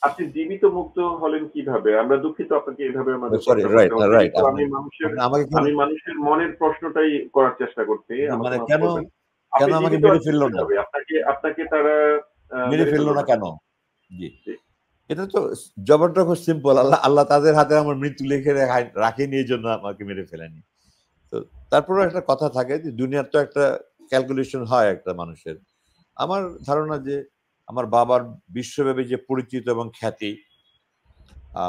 আপনি জীবিত মুক্ত হলেন কিভাবে? আমরা দুঃখিত আপনাকে এভাবে আমাদের সরি, প্রশ্ন রাইট, করতে হচ্ছে। রাইট। কিন্তু আপনি আপনি আমাকে কেন, আমি মানুষের মনের প্রশ্নটাই করার চেষ্টা করছি। আমাকে মানে মাফ কেন করবেন। কেন আপনি আমাকে জীবিত মেরে আছেন ফেললো না? কিভাবে? আপনাকে তারা মেরে মেরে ফেললো ফেলল না না কেন? কেন? জি। জি, এটা তো জবাবটা খুব সিম্পল। আল্লাহ আল্লাহ তাদের হাতে আমার মৃত্যু লিখে রাখেনি, এই জন্য আমাকে মেরে ফেলেনি। তো তারপরেও একটা কথা থাকে যে দুনিয়ার তো একটা ক্যালকুলেশন হয় একটা মানুষের। আমার ধারণা যে আমার বাবার বিশ্বব্যাপী যে পরিচিত এবং খ্যাতি,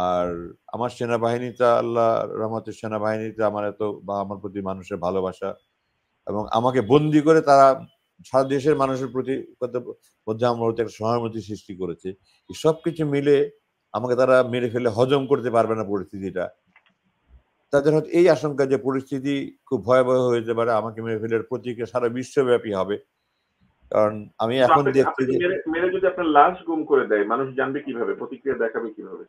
আর আমার সেনাবাহিনীতে, আল্লাহ রহমতে সেনাবাহিনীতে আমার এত বা আমার প্রতি মানুষের ভালোবাসা, এবং আমাকে বন্দি করে তারা সারা দেশের মানুষের প্রতি মধ্যে আমার প্রতি একটা সহানুভূতি সৃষ্টি করেছে। এই সবকিছু মিলে আমাকে তারা মেরে ফেলে হজম করতে পারবে না পরিস্থিতিটা। তাদের হয়তো এই আশঙ্কা যে পরিস্থিতি খুব ভয়াবহ হয়ে যেতে পারে, আমাকে মেরে ফেলে এর প্রতিক্রিয়া সারা বিশ্বব্যাপী হবে। কারণ আমি কিন্তু এখন আপনাকে দেখছি আপনাকে যে মেরে মেরে যদি আপনার লাশ গুম করে দেয়, মানুষ জানবে কিভাবে? প্রতিক্রিয়া দেখাবে কিভাবে?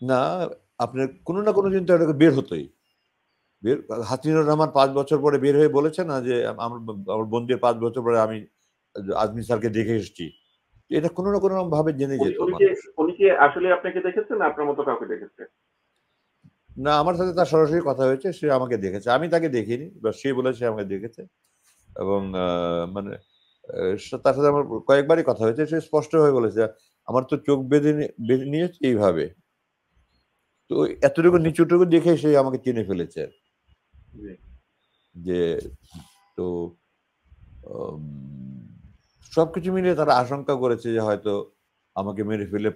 না, আপনার কোনো না কোনো দিন তো এটাকে বের হতোই। বের হাসিনুর রহমান ৫ বছর পরে বের হয়ে বলেছে না যে আমার আমার বন্দির ৫ বছর পরে আমি আজমি স্যারকে দেখে এসেছি। এটা কোনো না কোনো ভাবে জেনে উনি যেত উনি কি মানুষ। উনি কি আসলে আপনাকে দেখেছে না আপনার মতো কাউকে দেখেছে? না, আমার সাথে তার সরাসরি কথা হয়েছে। সে আমাকে দেখেছে। আমি তাকে দেখিনি। বা সে বলেছে আমাকে দেখেছে। এবং মানে তার সাথে আমার কয়েকবারই কথা হয়েছে। সে স্পষ্টভাবে বলেছে, "আমার তো চোখ বেঁধে নিয়েছে এইভাবে।" তো এতটুকু নিচুটুকু দেখে সে আমাকে চিনে ফেলেছে। জি। যে তো আম সবকিছু মিলিয়ে তারা আশঙ্কা করেছে যে হয়তো আমাকে মেরে ফেলে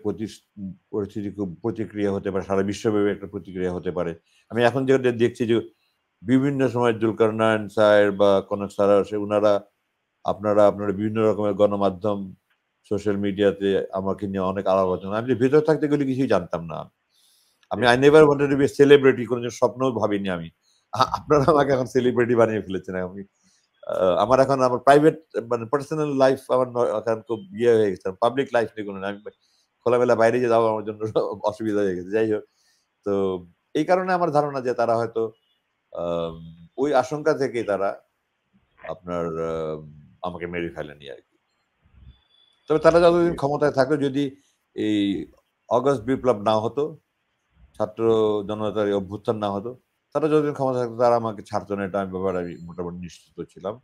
পরিস্থিতি খুব প্রতিক্রিয়া হতে পারে। সারা বিশ্বব্যাপী একটা প্রতিক্রিয়া হতে পারে। আমি এখন যেটা দেখছি যে বিভিন্ন সময় জুলকার নারায়ণ স্যার বা কনক স্যার উনারা আপনারা বিভিন্ন রকমের গণমাধ্যম, সোশ্যাল মিডিয়াতে আমাকে নিয়ে অনেক আলাপ আলোচনা। আমি যে ভেতরে থাকতে এগুলো কিছুই জানতাম না। জি। I never wanted to be a celebrity, কোনদিন স্বপ্নেও ভাবিনি আমি। আপনারা আমাকে এখন সেলিব্রিটি বানিয়ে ফেলেছেন। আমার এখন আমার প্রাইভেট মানে পার্সোনাল লাইফ আমার এখন খুব হয়ে গেছে। পাবলিক লাইফ নিয়ে কোনো না। আমি খোলামেলা বাইরে যে যাওয়া আমার জন্য অসুবিধা হয়ে গেছে। যাই হোক। তো এই কারণে আমার ধারণা যে তারা হয়তো আম ওই আশঙ্কা থেকেই তারা আপনার আমাকে মেরে ফেলেনি আরকি। তবে তারা জি। যতদিন ক্ষমতায় থাকবে, যদি এই অগাস্ট বিপ্লব না হতো, ছাত্র জনতার এই অভ্যুত্থান না হতো, তারা যতদিন ক্ষমতায় থাকতো তারা আমাকে ছাড়তো না, এটা ব্যাপারে আমি মোটামুটি নিশ্চিত ছিলাম।